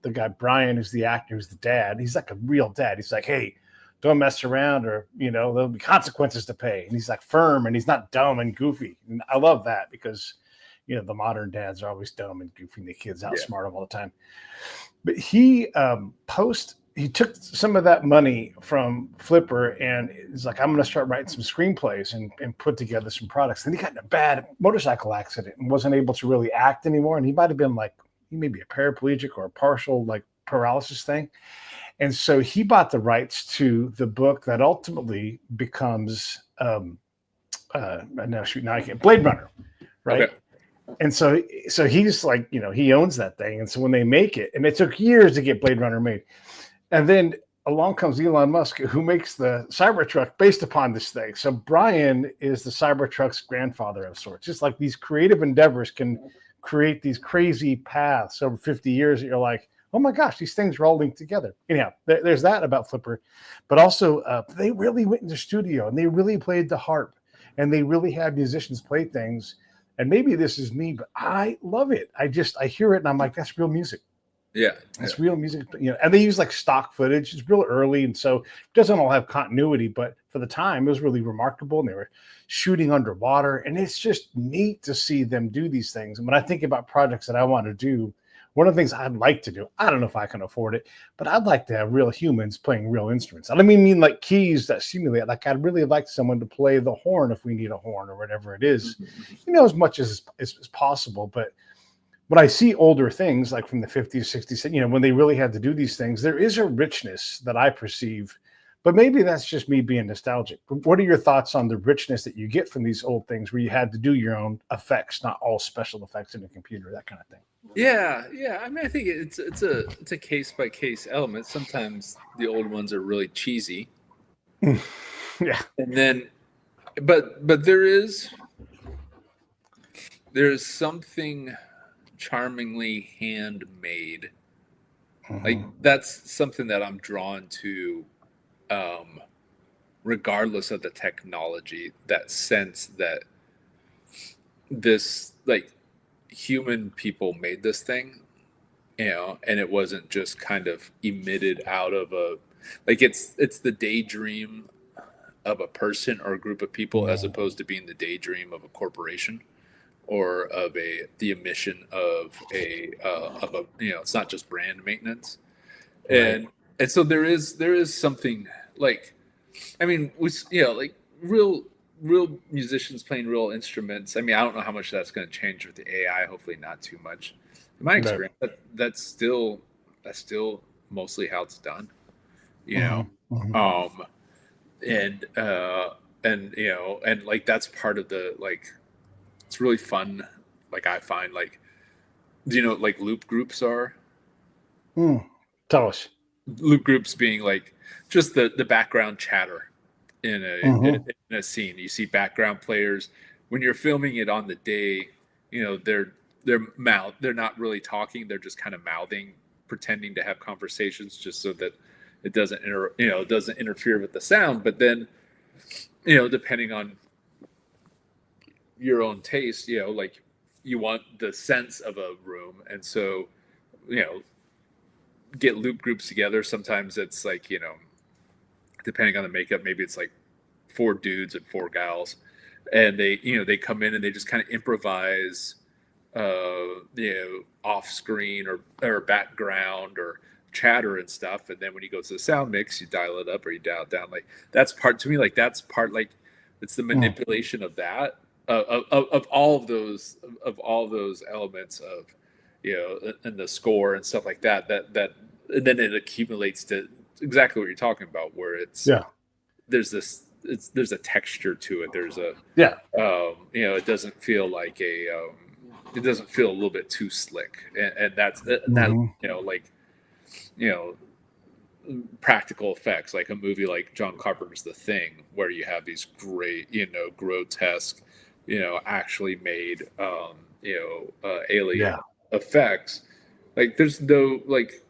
the guy Brian, who's the actor, who's the dad. He's like a real dad. He's like, hey, don't mess around, or there'll be consequences to pay. And he's like firm, and he's not dumb and goofy. And I love that because the modern dads are always dumb and goofy, and the kids outsmart them all the time. But he he took some of that money from Flipper and he's like, I'm going to start writing some screenplays and put together some products. Then he got in a bad motorcycle accident and wasn't able to really act anymore. And he might have been like, he may be a paraplegic or a partial like paralysis thing. And so he bought the rights to the book that ultimately becomes Blade Runner, right? Okay. And so he's like, he owns that thing. And so when they make it, and it took years to get Blade Runner made, and then along comes Elon Musk, who makes the Cybertruck based upon this thing. So Brian is the Cybertruck's grandfather of sorts. Just like these creative endeavors can create these crazy paths over 50 years that you're like, oh my gosh, these things are all linked together. Anyhow, there's that about Flipper. But also, they really went into the studio and they really played the harp and they really had musicians play things. And maybe this is me, but I love it. I hear it and I'm like, that's real music. Yeah, it's real music, and they use like stock footage. It's real early, and so it doesn't all have continuity. But for the time, it was really remarkable. And they were shooting underwater, and it's just neat to see them do these things. And when I think about projects that I want to do, one of the things I'd like to do, I don't know if I can afford it, but I'd like to have real humans playing real instruments. I don't mean like keys that simulate. Like I'd really like someone to play the horn if we need a horn or whatever it is, as much as possible. But when I see older things like from the 50s, 60s, when they really had to do these things, there is a richness that I perceive, but maybe that's just me being nostalgic. But what are your thoughts on the richness that you get from these old things where you had to do your own effects, not all special effects in a computer, that kind of thing? Yeah. I mean, I think it's a case by case element. Sometimes the old ones are really cheesy. Yeah. And then, but there is something charmingly handmade. Like that's something that I'm drawn to, regardless of the technology, that sense that this like human people made this thing, and it wasn't just kind of emitted out of a like it's the daydream of a person or a group of people as opposed to being the daydream of a corporation or of the emission of a it's not just brand maintenance. Right. And so there is something like, I mean, we like real musicians playing real instruments. I mean, I don't know how much that's going to change with the AI. Hopefully, not too much. In my Right. experience, that's still mostly how it's done. You know, Mm-hmm. Mm-hmm. um, and and like that's part of the like. It's really fun. Like I find like, do you know what, like loop groups are? Tell us. Loop groups being like just the background chatter in Mm-hmm. in a scene. You see background players when you're filming it on the day. They're not really talking. They're just kind of mouthing, pretending to have conversations, just so that it doesn't interfere with the sound. But then depending on your own taste, like you want the sense of a room, and so you know get loop groups together. Sometimes it's like depending on the makeup, maybe it's like four dudes and four gals, and they come in and they just kind of improvise, off screen or background or chatter and stuff. And then when you go to the sound mix, you dial it up or you dial it down. Like that's part to me. Like that's part like it's the Mm. manipulation of that of all of those elements of and the score and stuff like that and then it accumulates to exactly what you're talking about, where Yeah. there's a texture to it. There's a Yeah. it doesn't feel like it doesn't feel a little bit too slick, and that Mm-hmm. like you know practical effects, like a movie like John Carpenter's The Thing, where you have these great grotesque actually made Yeah. alien effects. Like there's no like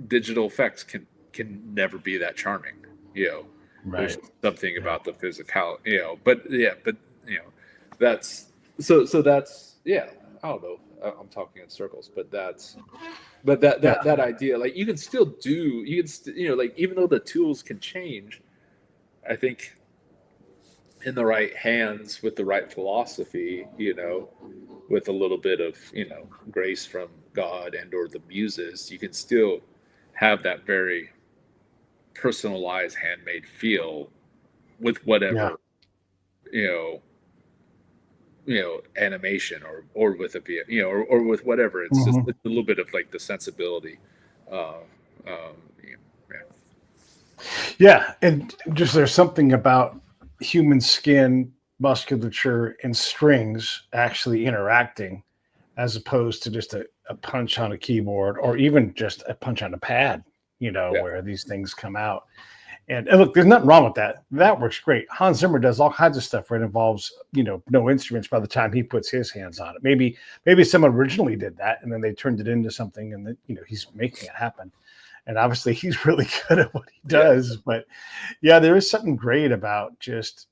digital effects can never be that charming. There's Right. something Yeah. about the physical. But that's so that's I don't know. I'm talking in circles, but Yeah. that idea, like you can still do, like even though the tools can change, I think in the right hands with the right philosophy, with a little bit of grace from God and or the muses, you can still have that very personalized handmade feel with Yeah. whatever you know animation or with a or with whatever. It's just Mm-hmm. it's a little bit of like the sensibility. uh, um, yeah. Yeah. And just there's something about human skin, musculature, and strings actually interacting as opposed to just a punch on a keyboard or even just a punch on a pad, Yeah. where these things come out. And look, there's nothing wrong with that. That works great. Hans Zimmer does all kinds of stuff where it involves, no instruments by the time he puts his hands on it. Maybe someone originally did that and then they turned it into something, and then, he's making it happen. And obviously he's really good at what he Yeah. does. But yeah, there is something great about just,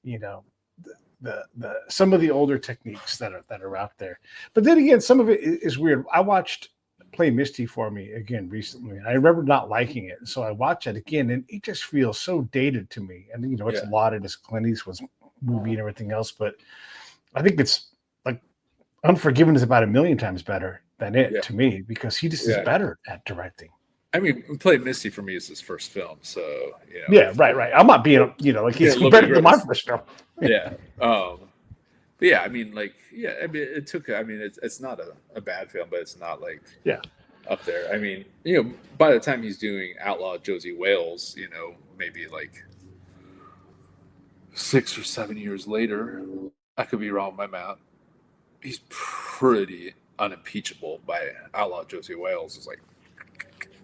the some of the older techniques that are out there. But then again, some of it is weird. I watched Play Misty for me again recently, and I remember not liking it. So I watched it again, and it just feels so dated to me. And it's Yeah. lauded as Clint Eastwood's movie and everything else, but I think it's like Unforgiven is about a million times better than it Yeah. to me, because he just is Yeah. better at directing. I mean, Play Misty for me is his first film, so Yeah, right. I'm not being, like he's Love You better than my Grace. first film. Yeah. But yeah, I mean, like, yeah, I mean, I mean, it's not a bad film, but it's not like Yeah. up there. I mean, by the time he's doing Outlaw Josie Wales, maybe like 6 or 7 years later, I could be wrong with my math. He's pretty unimpeachable. By Outlaw Josie Wales is like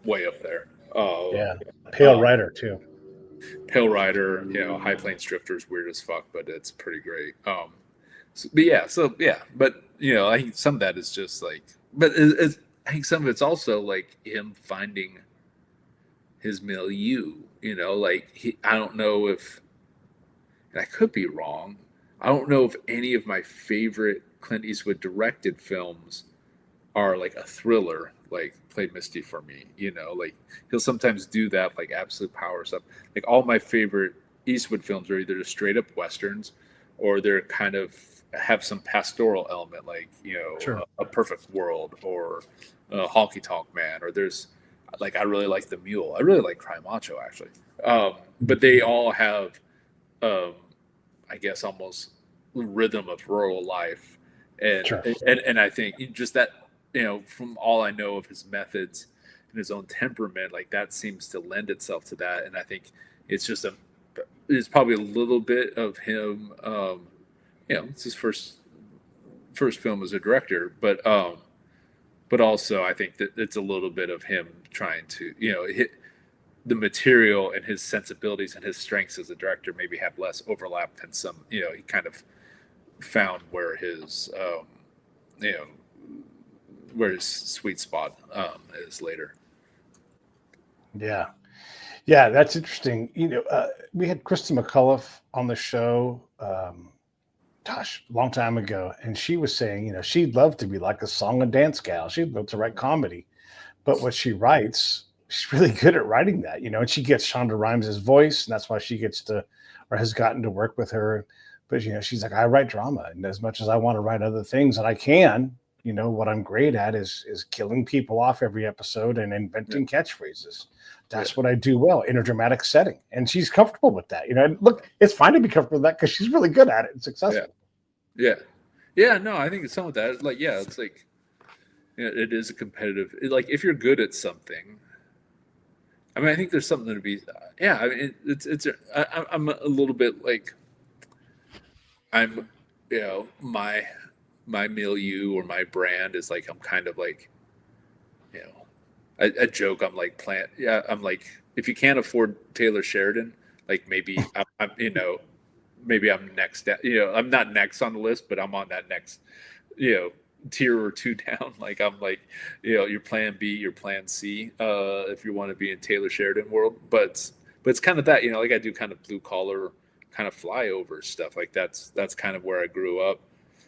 way up there. Yeah. Pale Um, Rider too. Pale Rider, High Plains Drifter is weird as fuck, but it's pretty great. But I think some of that is just like, but I think some of it's also like him finding his milieu. Like I don't know if, and I could be wrong. I don't know if any of my favorite Clint Eastwood directed films are like a thriller, like Play Misty for me. You know, like he'll sometimes do that, like absolute power stuff. Like all my favorite Eastwood films are either just straight up westerns, or they're kind of have some pastoral element, like Sure. a Perfect World or Honky Tonk Man, or there's like I really like The Mule. I really like Cry Macho actually, but they all have, um, I guess, almost rhythm of rural life, and Sure. and I think just that from all I know of his methods and his own temperament, like that seems to lend itself to that, and I think it's just it's probably a little bit of him. It's his first film as a director, but also I think that it's a little bit of him trying to hit the material, and his sensibilities and his strengths as a director maybe have less overlap than some. He kind of found where his you know where his sweet spot is later. Yeah. Yeah, that's interesting. We had Krista McCullough on the show, gosh, a long time ago, and she was saying, she'd love to be like a song and dance gal. She'd love to write comedy, but what she writes, she's really good at writing that, and she gets Shonda Rhimes' voice, and that's why she gets to, or has gotten to work with her. But she's like, I write drama, and as much as I want to write other things, and I can, what I'm great at is killing people off every episode and inventing catchphrases. That's what I do well in a dramatic setting. And she's comfortable with that. And look, it's fine to be comfortable with that because she's really good at it and successful. Yeah. No, I think it's some of that. Like, yeah, it's like, it is a competitive, like if you're good at something, I mean, I think there's something to be, yeah, I mean, I'm a little bit like, I'm, my milieu or my brand is like, I'm kind of like, I joke. I'm like I'm like, if you can't afford Taylor Sheridan, like maybe I'm maybe I'm next. I'm not next on the list, but I'm on that next, tier or two down. Like I'm like, your plan B, your plan C, if you want to be in Taylor Sheridan world. But it's kind of that, like I do kind of blue collar, kind of flyover stuff. Like that's kind of where I grew up.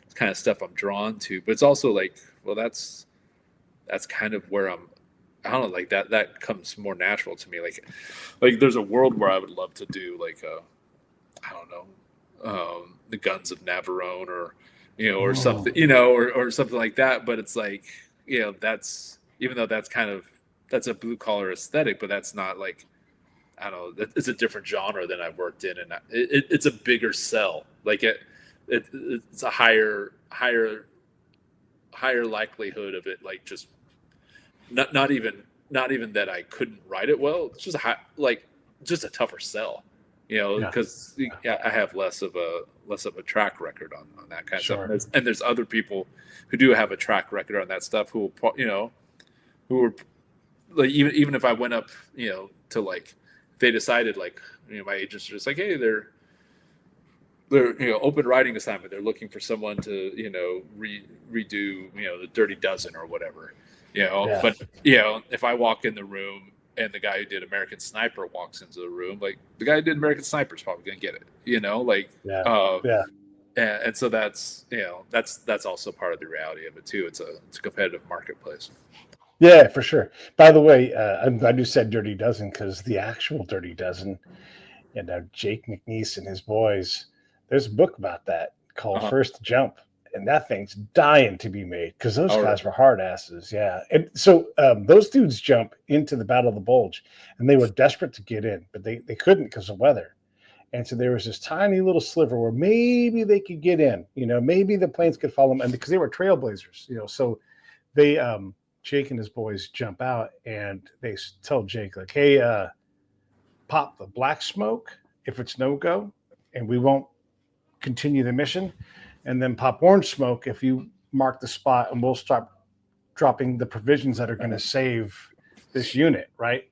It's kind of stuff I'm drawn to. But it's also like, well, that's kind of where I don't know, like that comes more natural to me. Like there's a world where I would love to do like I don't know, the Guns of Navarone or something, or something like that. But it's like, that's, even though that's a blue collar aesthetic, but that's not like, I don't know, it's a different genre than I've worked in, and it's a bigger sell. Like it's a higher likelihood of it, like just not even that I couldn't write it well. It's just just a tougher sell, because I have less of a track record on that kind of stuff. And there's other people who do have a track record on that stuff who will, who are like, even if I went up, to like, they decided like, my agents are just like, hey, they're open writing assignment. They're looking for someone to, redo, the Dirty Dozen or whatever. But if I walk in the room and the guy who did American Sniper walks into the room, like the guy who did American Sniper is probably gonna get it, and so that's that's also part of the reality of it too. It's a competitive marketplace. Yeah, for sure. By the way, I'm glad you said Dirty Dozen, because the actual Dirty Dozen, Jake McNeese and his boys, there's a book about that called First Jump. And that thing's dying to be made because those guys were hard asses. Yeah. And so those dudes jump into the Battle of the Bulge, and they were desperate to get in, but they couldn't because of weather. And so there was this tiny little sliver where maybe they could get in, maybe the planes could follow them. And because they were trailblazers, so they, Jake and his boys jump out, and they tell Jake, like, hey, pop the black smoke if it's no go, and we won't continue the mission. And then pop orange smoke if you mark the spot, and we'll start dropping the provisions that are going to save this unit, right?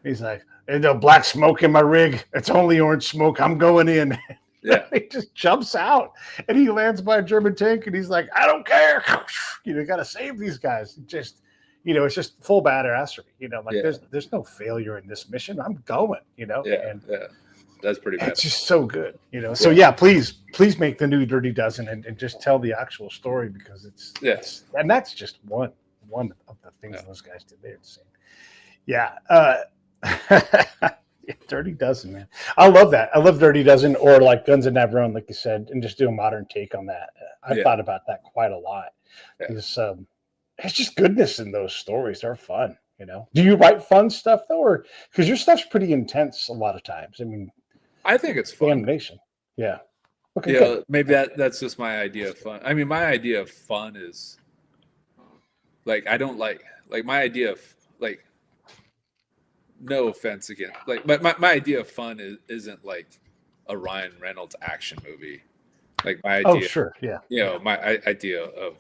He's like, there's no black smoke in my rig. It's only orange smoke. I'm going in. Yeah. He just jumps out, and he lands by a German tank, and he's like, I don't care. Got to save these guys. Just, it's just full badassery. There's no failure in this mission. I'm going, That's pretty bad. It's just so good, you know. So yeah, please make the new Dirty Dozen and just tell the actual story, because it's and that's just one of the things those guys did. They're insane. Yeah. Dirty Dozen, man. I love that. I love Dirty Dozen, or like Guns of Navarone, like you said, and just do a modern take on that. I've thought about that quite a lot. Because it's just goodness in those stories. They're fun, you know. Do you write fun stuff though, or because your stuff's pretty intense a lot of times? I mean, I think it's fun. Damnation. Yeah. Okay. Yeah, good. maybe that's just my idea of fun. I mean, my idea of fun is like I don't like my idea of like. No offense again. Like my idea of fun isn't like a Ryan Reynolds action movie. Like my idea. Oh sure, yeah. You know, my idea of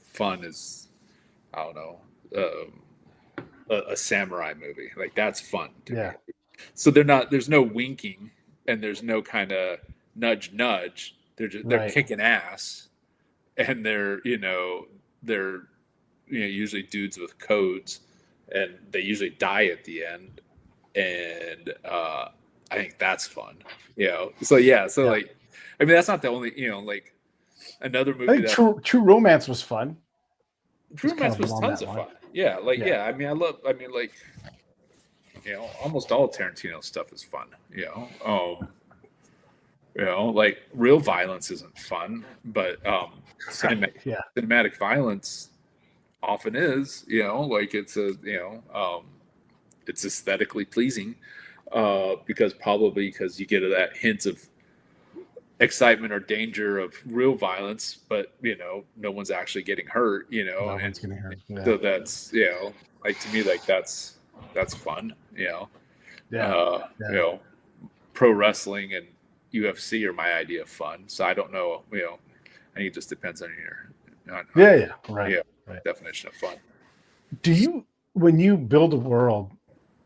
fun is, I don't know, a samurai movie. Like that's fun to me. So there's no winking and there's no kind of nudge. They're kicking ass, and they're usually dudes with codes, and they usually die at the end, and I think that's fun, you know. So like, I mean, that's not the only, you know, like another movie. I think True Romance was fun. True Romance was tons of fun. Yeah, like I mean, like, you know, almost all Tarantino stuff is fun. You know, like real violence isn't fun, but cinematic violence often is, you know, like it's it's aesthetically pleasing, because you get that hint of excitement or danger of real violence, but you know, no one's actually getting hurt, you know, so that's, you know, like to me, like that's fun, you know. You know, pro wrestling and UFC are my idea of fun. So I don't know, you know, I think it just depends on your definition of fun. Do you, when you build a world,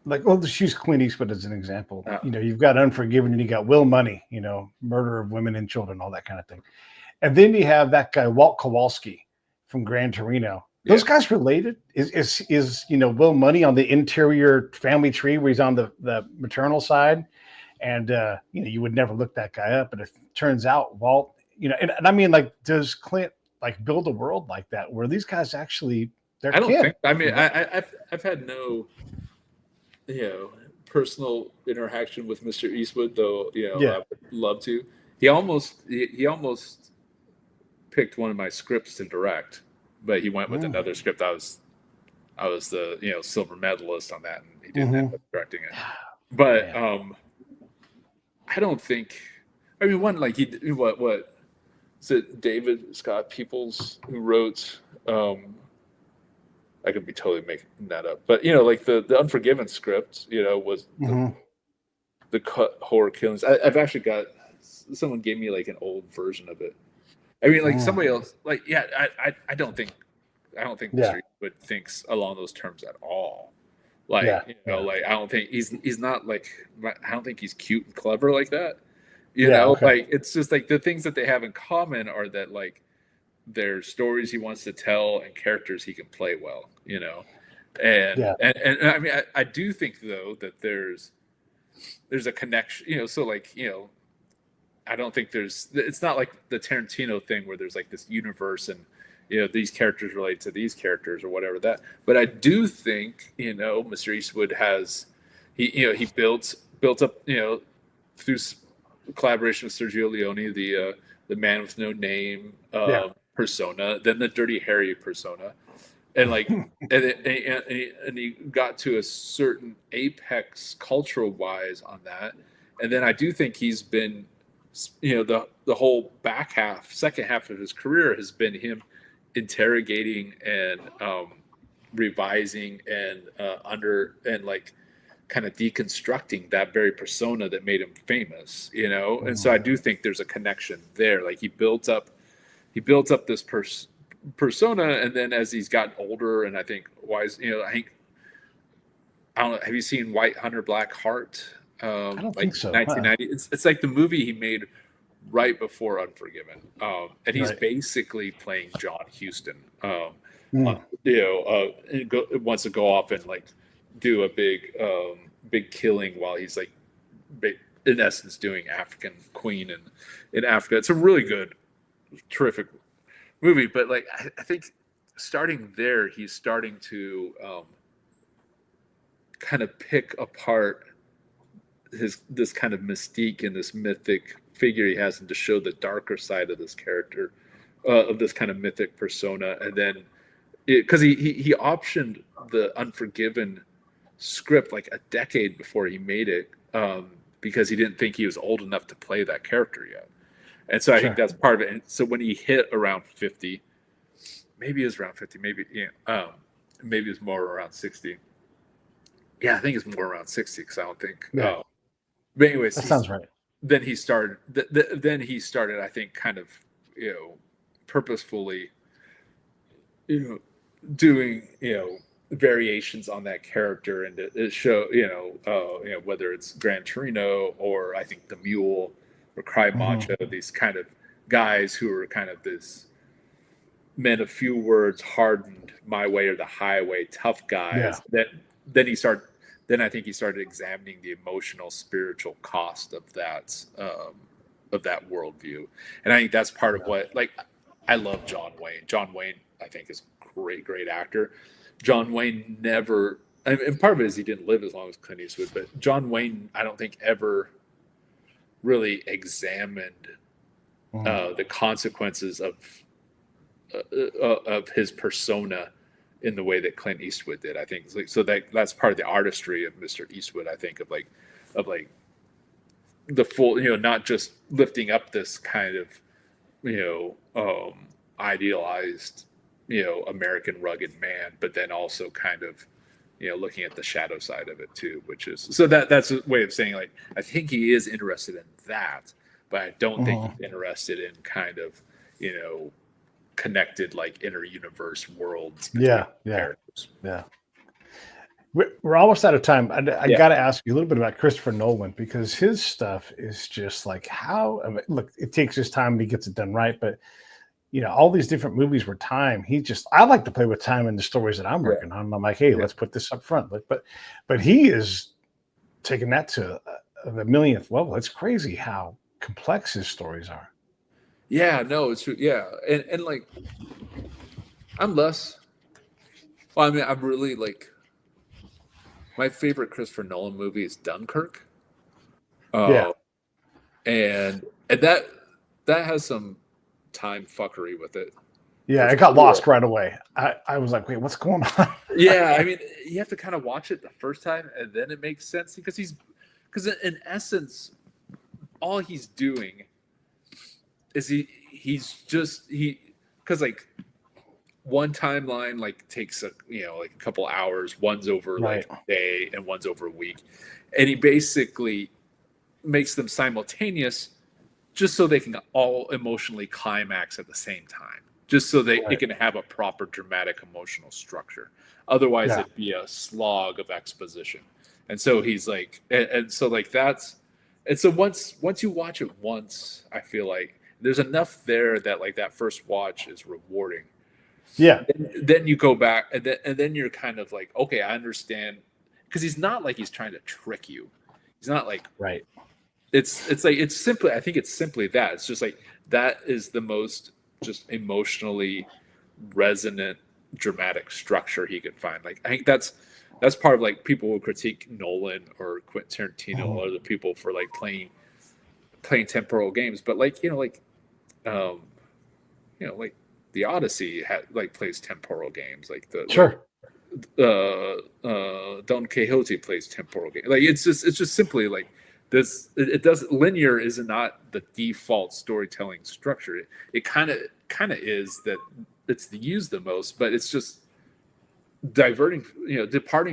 like, well, let's use Clint Eastwood as an example. You know, you've got Unforgiven and you got Will Money, you know, murder of women and children, all that kind of thing. And then you have that guy, Walt Kowalski from Gran Torino. Those guys related? Is you know, Will Money on the interior family tree where he's on the maternal side? And, you know, you would never look that guy up. But it turns out Walt, you know, and I mean, like, does Clint like build a world like that where these guys actually, they're I don't think, I mean, I've had no, you know, personal interaction with Mr. Eastwood, though, you know, I would love to. He almost picked one of my scripts to direct, but he went with another script. I was the, you know, silver medalist on that, and he didn't end up directing it. But I don't think, I mean, one, like what is it, David Scott Peoples, who wrote, I could be totally making that up, but you know, like the Unforgiven script, you know, was the horror killings. I've actually got, someone gave me like an old version of it. I mean, like somebody else, like, I don't think Mr. Eastwood thinks along those terms at all. Like, you know, like I don't think he's not like, I don't think he's cute and clever like that. You know, like it's just like the things that they have in common are that like there's stories he wants to tell and characters he can play well, you know. And I mean, I do think though that there's a connection, you know, so like, you know, I don't think it's not like the Tarantino thing where there's like this universe and, you know, these characters relate to these characters or whatever that, but I do think, you know, Mr. Eastwood he built up, you know, through collaboration with Sergio Leone, the Man with No Name persona, then the Dirty Harry persona, and like, and he got to a certain apex cultural wise on that, and then I do think he's been, you know, the whole second half of his career has been him interrogating and revising and like kind of deconstructing that very persona that made him famous, you know. And so I do think there's a connection there. Like he built up this persona, and then as he's gotten older, and I think you know, I don't know, have you seen White Hunter Black Heart? I don't think so. 1990. It's like the movie he made right before Unforgiven, and he's basically playing John Huston. You know, wants to go off and like do a big killing while he's like in essence doing African Queen in Africa. It's a really good, terrific movie. But like I think starting there, he's starting to kind of pick apart this kind of mystique and this mythic figure he has, and to show the darker side of this character, of this kind of mythic persona. And then because he optioned the Unforgiven script like a decade before he made it, because he didn't think he was old enough to play that character yet. And so I think that's part of it. And so when he hit around 50, maybe it was around 50, maybe maybe it's more around 60. Yeah, I think it's more around 60 because I don't think. But anyways, that sounds right. Then he started. Then he started, I think, kind of, purposefully, doing variations on that character, and it show whether it's Gran Torino or I think the Mule or Cry Macho, these kind of guys who are kind of this men of few words, hardened, my way or the highway, tough guys. Then I think he started examining the emotional, spiritual cost of that worldview. And I think that's part of what, like, I love John Wayne. John Wayne, I think, is a great actor. John Wayne never, and part of it is he didn't live as long as Clint Eastwood, but John Wayne, I don't think ever really examined the consequences of his persona in the way that Clint Eastwood did. I think so that's part of the artistry of Mr. Eastwood. I think of the full, not just lifting up this kind of, idealized, American rugged man, but then also kind of, looking at the shadow side of it too, which is, so that's a way of saying, like, I think he is interested in that, but I don't think he's interested in kind of, connected, like, inner universe worlds. Characters. We're almost out of time. I got to ask you a little bit about Christopher Nolan, because his stuff is just like, look, it takes his time and he gets it done right, but all these different movies were time. I like to play with time in the stories that I'm working on. I'm like, hey, let's put this up front. But he is taking that to the millionth level. It's crazy how complex his stories are. Yeah, no, it's true. Yeah. And like, I'm really, like, my favorite Christopher Nolan movie is Dunkirk. And that has some time fuckery with it. Yeah, it got lost right away. I was like, wait, what's going on? Yeah, I mean, you have to kind of watch it the first time, and then it makes sense, because because in essence, all he's doing is because like one timeline like takes like a couple hours, one's over like a day and one's over a week, and he basically makes them simultaneous just so they can all emotionally climax at the same time, just so it can have a proper dramatic emotional structure. Otherwise it'd be a slog of exposition. And so he's like, and so like that's, and so once you watch it once, I feel like there's enough there that like that first watch is rewarding. Yeah. Then you go back, and then you're kind of like, okay, I understand, because he's not like he's trying to trick you. He's not like It's like, it's simply, I think it's simply that. It's just like, that is the most just emotionally resonant, dramatic structure he could find. Like, I think that's part of like people will critique Nolan or Quentin Tarantino or other people for like playing temporal games, but like like the Odyssey plays temporal games, like Don Quixote plays temporal games. Like it's just simply like this. It does, linear is not the default storytelling structure. It kind of is that it's used the most, but it's just departing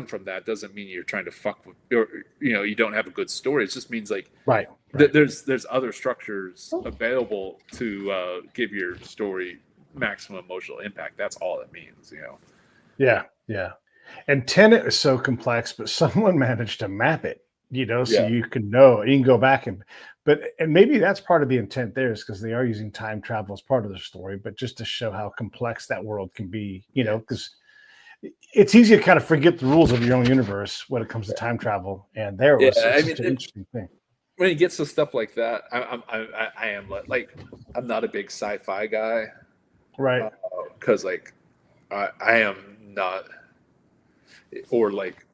from that doesn't mean you're trying to fuck with, or you don't have a good story. It just means like there's other structures available to give your story maximum emotional impact. That's all it means. And Tenet is so complex, but someone managed to map it, so you can go back and maybe that's part of the intent there, is because they are using time travel as part of the story, but just to show how complex that world can be, because it's easy to kind of forget the rules of your own universe when it comes to time travel. And there was an interesting thing. when it gets to stuff like that, I am like I'm not a big sci-fi guy Right. because like I am not, or like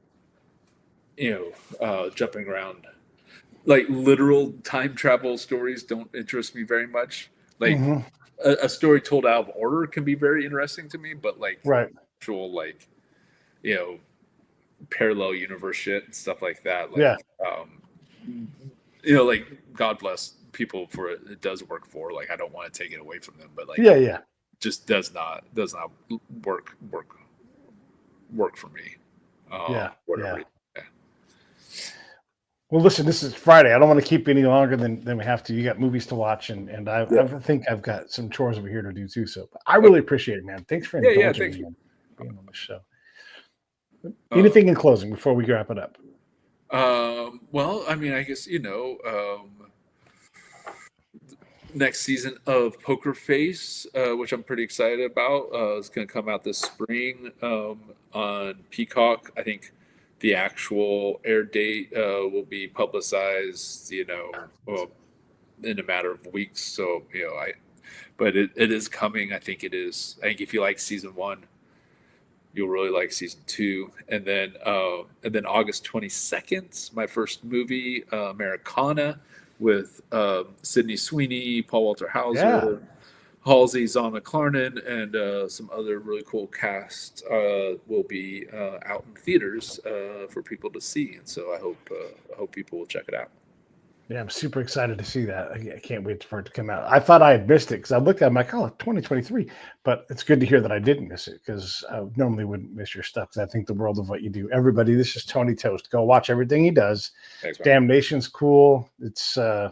jumping around, like literal time travel stories don't interest me very much. Like Hmm. a story told out of order can be very interesting to me, but like Right. actual like you know parallel universe shit and stuff like that, Yeah. like like God bless people for it. It does work for. Like I don't want to take it away from them, but like Yeah. Yeah. just does not work for me. Yeah. Whatever. Yeah. Yeah. Well, listen, this is Friday. I don't want to keep any longer than we have to. You got movies to watch, and I think I've got some chores over here to do too. So I really appreciate it, man. Thanks for Yeah. indulging Thank me you. and being on the show. Uh, Anything in closing before we wrap it up? well, I mean, I guess next season of Poker Face, which I'm pretty excited about, is going to come out this spring on Peacock. I think the actual air date will be publicized, well, in a matter of weeks. So, but it is coming. I think it is. I think if you like season one, you'll really like season two. And then August 22nd, my first movie, Americana, with Sydney Sweeney, Paul Walter Yeah. Hauser, Halsey Zahn McClarnon, and some other really cool cast will be out in theaters for people to see. And so I hope people will check it out. Yeah, I'm super excited to see that. I can't wait for it to come out. I thought I had missed it because I looked at it, I'm like, oh, 2023. But it's good to hear that I didn't miss it because I normally wouldn't miss your stuff because I think the world of what you do. Everybody, this is Tony Toast. Go watch everything he does. Thanks, man. Damnation's cool. It's I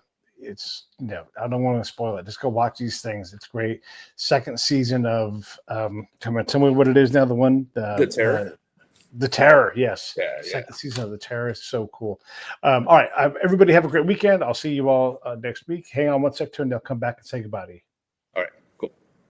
don't want to spoil it. Just go watch these things. It's great. Second season of tell me what it is now. The Terror. The Terror, yes. Yeah. Second season of The Terror is so cool. All right, everybody have a great weekend. I'll see you all next week. Hang on one sec, Tony. I'll come back and say goodbye to you.